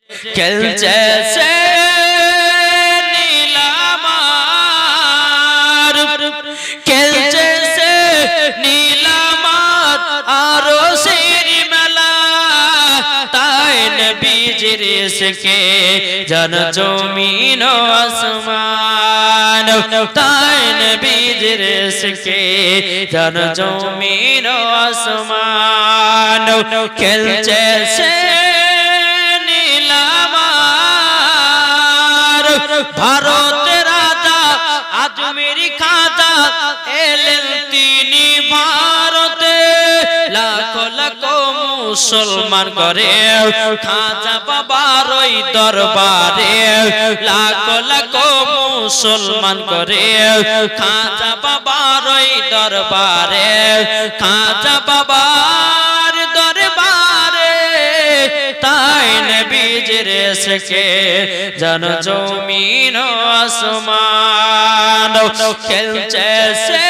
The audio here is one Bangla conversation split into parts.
খেলছে সে নীলামার, খেলছে সে নীলামার আরো সেই মেলা। তাই নবীজির ইশকে জান জমিন ও আসমান, তাই নবীজির ইশকে জান জমিন ও আসমান। খেলছে সে ভারতের রাজা আজমেরি খাজা এলেন তিনি ভারতে। লাখো লাখো মুসলমান করে খাজা বাবার ওই দরবারে, লাখো লাখো মুসলমান করে খাজা বাবার ওই দরবারে, খাজা বাবার দরবারে। তাই নবীজির ইশকে জান জমিন ও আসমান। খেলছে সে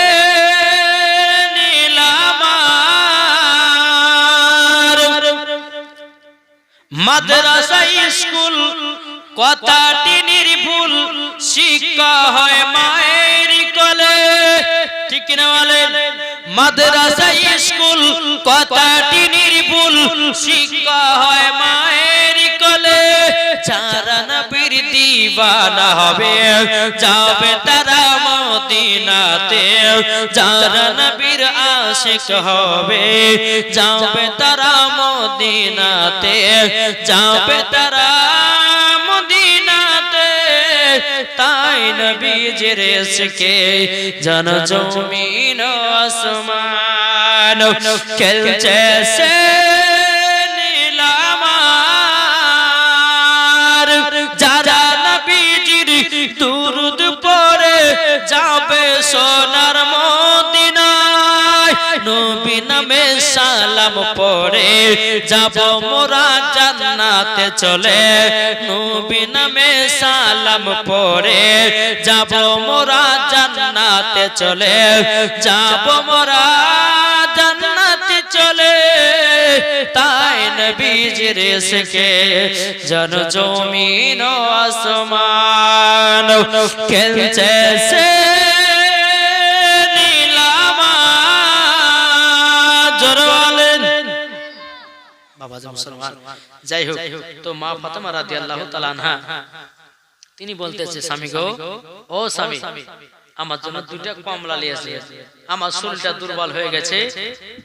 নীলামার, মাদ্রাসা স্কুল কথাটি নির্ভুল, শিক্ষা হয় মায়ের কোলে। ঠিক কিনা বলেন? মাদ্রাসা স্কুল কথাটি নির্ভুল, শিক্ষা হয় মায়ের কোলে। যারা নবীর দিওয়ানা হবে যাবে তারা মদিনাতে, যারা নবীর আশিক হবে যাবে তারা মদিনাতে, যাবে তারা মদিনাতে। তাই নবীজির ইশকে জান জমিন ও আসমান। খেলছে সে নীলামার, যারা নবীজির দুরূদ পড়ে যাবে সোনার মদিনায়। নবী নামে সালাম পড়ে যাব মোরা জান্নাতে চলে, নবী নামে সালাম পড়ে যাব মোরা জান্নাতে চলে, যাব মোরা জান্নাতে চলে। তাই নবীজির ইশকে জান জমিন ও আসমান। খেলছে সে নীলামার, জোরে বলেন। বাবা যে মুসলমান, যাই হোক, তো মা ফাতেমা রাদিয়াল্লাহু তাআলা আনহা তিনি বলতেছে, স্বামী গো, ও স্বামী, আমার জন্য দুটো কমলা নিয়েছে, আমার শরীরটা দুর্বল হয়ে গেছে,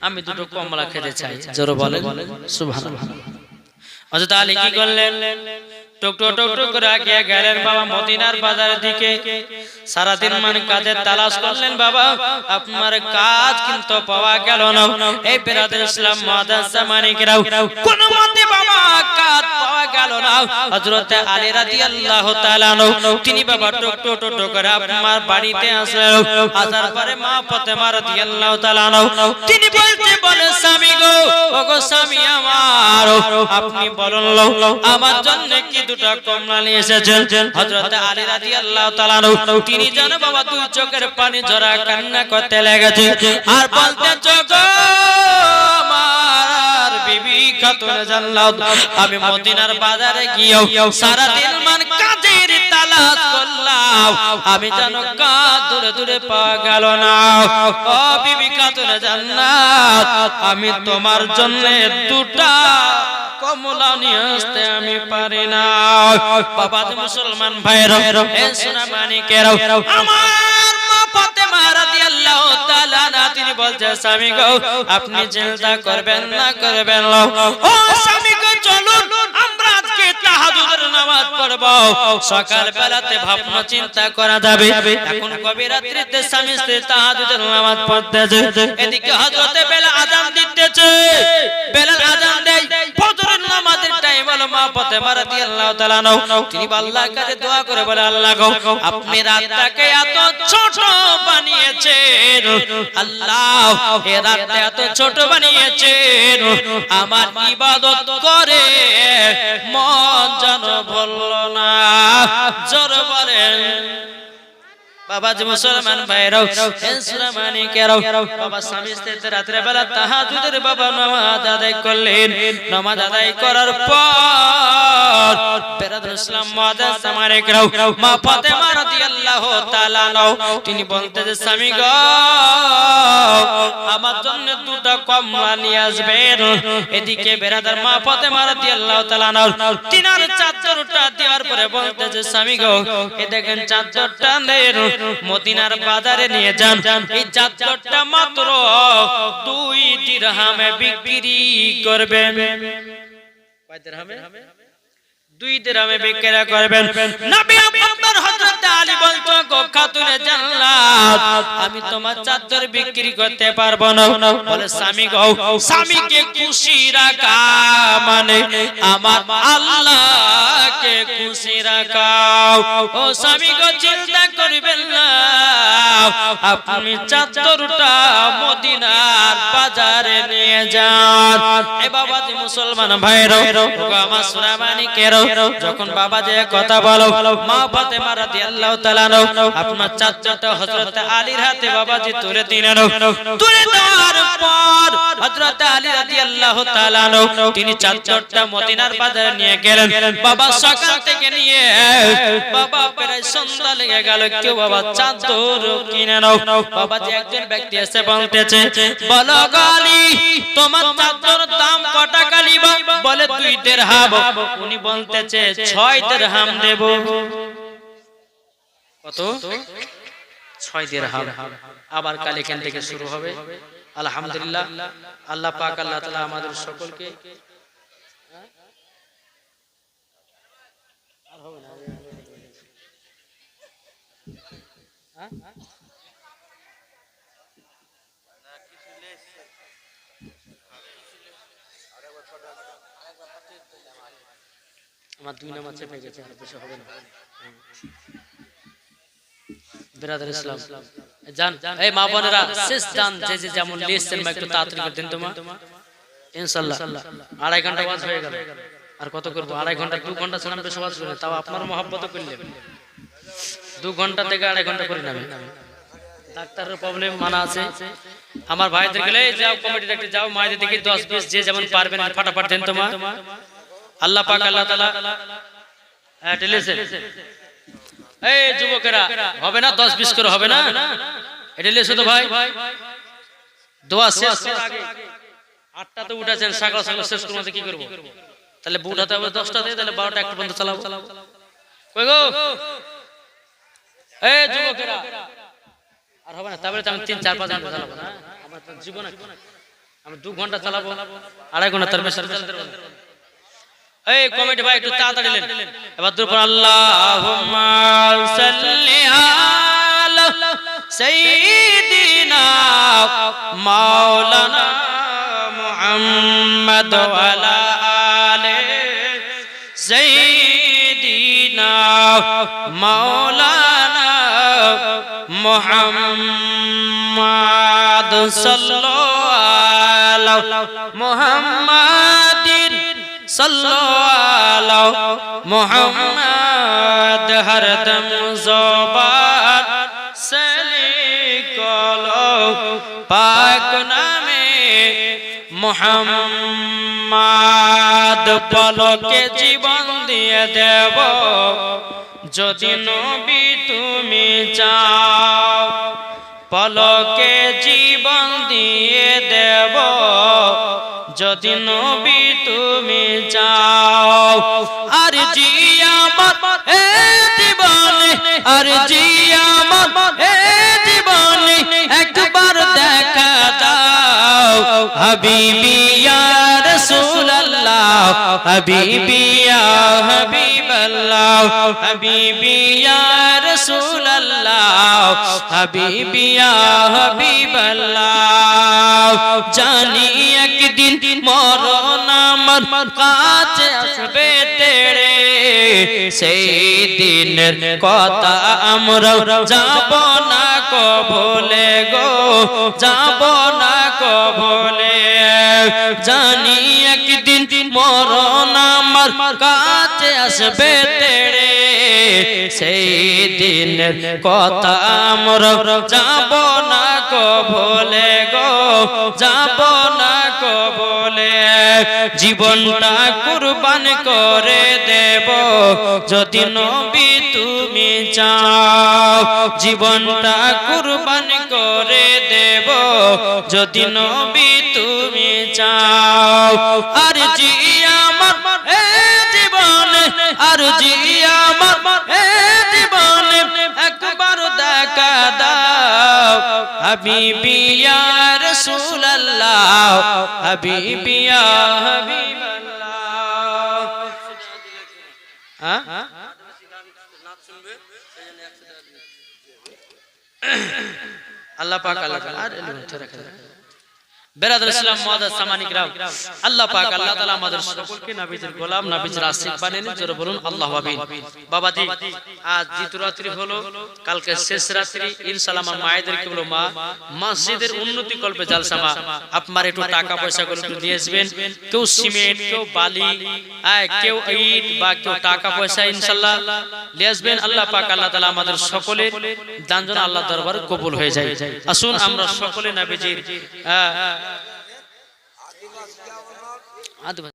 আমি দুটো কমলা খেতে চাই। জোরে বলেন সুবহানাল্লাহ। হযরত আলী কি করলেন? টুকটো টুকটো করে আগে গেলেন বাবা মদিনার বাজারের দিকে। সারা দিন মান কাজের তালাশ করলেন বাবা, আপনার কাজ কিন্তু পাওয়া গেল না। এই বিরাদর ইসলাম মুআজ্জাজ জামানিকেরাও কোন মতে বাবা কাজ পাওয়া গেল না। হযরত আলী রাদিয়াল্লাহু তাআলা তিনি বাবা টুকটো টুকটো করে আপনার বাড়িতে আসলেন। আসার পরে মা ফাতেমা রাদিয়াল্লাহু তাআলা তিনি বলে, স্বামী গো, ওগো স্বামী আমার, আপনি বলুন আমার জন্য কি দুটো কমলা নিয়ে এসেছেন? হযরত আলী রাদিয়াল্লাহু তাআলা তিনি জানো বাবা দুই চোখের পানি ঝরা কান্না করতে লেগেছে আর বলতে, গো আমার বিবি খাতুন জান্নাত, আমি মদিনার বাজারে গিয়েও সারা দিন মান কাজের তালাশ করলাম, আমি জানো কাজ দূরে দূরে পাওয়া গেল না। ও বিবি খাতুন জান্নাত, আমি তোমার জন্য দুটা কমলা নিয়ে আসতে আমি পারি না। বাবা মুসলমান ভাইরা, এ সোনা মানিকেরাও, আমার মা ফাতেমা রাদিয়াল্লাহু তাআলা আনহা তিনি বলছে, স্বামী গো, আপনি চিন্তা করবেন না, করবেন না। ও স্বামী গো, চলুন আমরা আজকে তাহাজ্জুদের নামাজ পড়ব। সকাল বেলাতে ভাবনা চিন্তা করা যাবে। এখন গভীর রাত্রিতে স্বামী স্ত্রী তাহাজ্জুদের নামাজ পড়তেছে, এদিকে হযরতে বেলাল আযান দিতেছে। বেলাল আযান দেয়, ফজরের নামাজের টাইম হলো। মা ফাতেমা রাদিয়াল্লাহু তাআলা তিনি আল্লাহর কাছে দোয়া করে বলে, আল্লাহ গো, আপনি রাতটাকে এত ছোট বানিয়েছেন, আল্লাহ এই রাতটা এত ছোট বানিয়েছেন, আমার ইবাদত করে মন যেন বলল না। জোরে বলেন বাবা যে মুসলমান ভাইরাও, সুরা মানিকেরাও, বাবা স্বামী স্ত্রী রাতের বেলা তাহাজ্জুদের বাবা নামাজ আদায় করলেন। নামাজ আদায় করার পর বেরাদুল ইসলাম মুআজ্জাজ সামারিকরাও মা ফাতেমা রাদিয়াল্লাহু তাআলা আনহা তিনি বলতেন যে স্বামী গো আমার জন্য দুটো কমলা নিয়ে আসবেন এদিকে বেরাদার মা ফাতেমা রাদিয়াল্লাহু তাআলা আনহা তিনার চাদরটা দেওয়ার পরে বলতেন যে স্বামী গো এই দেখেন চাদরটা নেন মদিনার বাজারে নিয়ে যান এই চাদরটা মাত্র 2 দিরহামে বিক্রি করবেন কয় দিরহামে 2 দিরহামে বিক্রি করবেন নবী মুহাম্মদ হযরত আলী বলতো গো খাতুনে জান্নাত আমি তোমার চাদর বিক্রি করতে পারবো না বলে স্বামী গো স্বামীকে খুশি রাখা মানে আমার আল্লাহকে খুশি রাখাও ও স্বামী গো চিন্তা করবেন না আপনি চাদরটা মদিনার বাজারে নিয়ে যান এ বাবাজি মুসলমান ভাইরা আমার সোনামানি কেরো যখন বাবা যে কথা বলো মা ফাতেমা রাদিয়াল্লাহু তাআলা আপনার চাচাটা হযরত আলীর হাতে বাবাজি তুলে দিলেন তুলে দেওয়ার পর হযরত আলী রাদিয়াল্লাহু তাআলা তিনি চাদরটা মদিনার বাজারে নিয়ে গেলেন বাবা সকাল থেকে নিয়ে বাবা প্রায় সন্ধ্যা লেগে গেল কেউ বাবা চাদর কিনে নাও বাবাজি একজন ব্যক্তি এসে বলতেছে বলো গালি তোমার চাদর দাম কত টাকা নিবা বলে 2 দিরহাম উনি বলতেছে 6 দিরহাম দেব কত 6 দিরহাম আবার কাল এখান থেকে শুরু হবে আলহামদুলিল্লাহ আল্লাহ পাক আল্লাহ তাআলা আমাদের সকলকে আর হবে না আমার 2 নামাজ চেপে গেছে আর বেশি হবে না বেরাদার ইসলাম জান এই মা বোনেরা শেষ জান যে যে যেমন লিখছেন একটু তাড়াতাড়ি করে দেন তোমা ইনশাআল্লাহ 2.5 ঘন্টা ওয়াজ হয়ে গেল আর কত করব 2.5 ঘন্টা 2 ঘন্টা সালাম বেশি ওয়াজ করে তাও আপনার মহব্বত করলেন 2 ঘন্টা থেকে 2.5 ঘন্টা করে নেবেন ডাক্তারের প্রবলেম মানা আছে আমার ভাইদের গেলে যাও কমিটিতে একটা যাও মায়েদের দেখি 10 20 যে যেমন পারবেন ফটাফট দেন তোমা আল্লাহ পাক আল্লাহ তাআলা টেলিছেন এই যুবকেরা হবে না 10 20 করে হবে না এটা লেছো তো ভাই দোয়া শেষ আগে 8টা তো উঠেছেন সকাল সকাল শেষ করতে কি করব তাহলে উঠাতে হবে 10টা দিয়ে তাহলে 12টা একটা পর্যন্ত চালাবো কই গো এই যুবকেরা আর হবে না তারপরে আমি 3 4 5 ঘন্টা চালাবো না আমার জীবন আমি 2 ঘন্টা চালাবো 2.5 ঘন্টা তার বেশি চালাতে পারবো এই কমিটি ভাই একটু তাড়াতাড়ি নেন এবার দুপুর আল্লাহুম্মা সাল্লি আলা সাইয়্যিদিনা মাওলানা মুহাম্মদ ওয়া আলা আলি সাইয়্যিদিনা মাওলানা মুহাম্মদ সাল্লাল্লাহু আলা মুহাম্মাদিন সাল্লাল্লাহু মুহাম্মদ হরদম জবান সে লিখলো পাক নামে মুহাম্মদ পলকে জীবন দিয়ে দেব যদি নবী তুমি চাও পলকে জীবন দিয়ে দেব যদি নবী তুমি চাও আর জিয়ামত এ জীবনে আর জিয়ামত এ জীবনে একবার দেখা দাও হাবিবি ইয়া রাসূলুল্লাহ হাবিবি ইয়া হাবিবাল্লাহ হাবিবি ইয়া রাসূলুল্লাহ হাবিবি ইয়া হাবিবাল্লাহ জানি একদিন মরণ আমার কাছে আসবে তেড়ে সেই দিনের কথা আমরা যাব না কবলে গো যাব না কবলে জানি একদিন মরণ আমার কাছে আসবে তেড়ে সেই দিনের কথা আমরা যাব না কবলে গো যাব না কবলে জীবনটা কুরবান করে দেব যদি নবী তুমি চাও জীবনটা কুরবান করে দেব যদি নবী তুমি চাও আর জি আমার এ জীবনে আর জি আমার এ জীবনে একবার দেখা দাও হাবিবি ইয়া রাসূলুল্লাহ হাবিবি ইয়া হাবিবাল্লাহ হ্যাঁ আল্লাহ পাক আল্লাহ বেরাদর ইসলাম মুআদ্দাস সামানিক রাও আল্লাহ পাক আল্লাহ তাআলা আমাদের সকলকে নবীজির গোলাম নবীজির আশিক বানিয়ে নিন জোরে বলুন আল্লাহু আমিন বাবাজি আজ জিতু রাত্রি হলো কালকে শেষ রাত্রি ইনশাআল্লাহ আমার মায়েদেরকে বলো মা মসজিদের উন্নতি কল্পে জালসা মা আপনারা একটু টাকা পয়সা করে একটু দিয়ে আসবেন কেউ সিমেন্ট কেউ বালি কেউ ইট বা কেউ টাকা পয়সা ইনশাআল্লাহ নিয়ে আসবেন আল্লাহ পাক আল্লাহ তাআলা আমাদের সকলের দান যেন আল্লাহর দরবারে কবুল হয়ে যায় আসুন আমরা সকলে নবীজির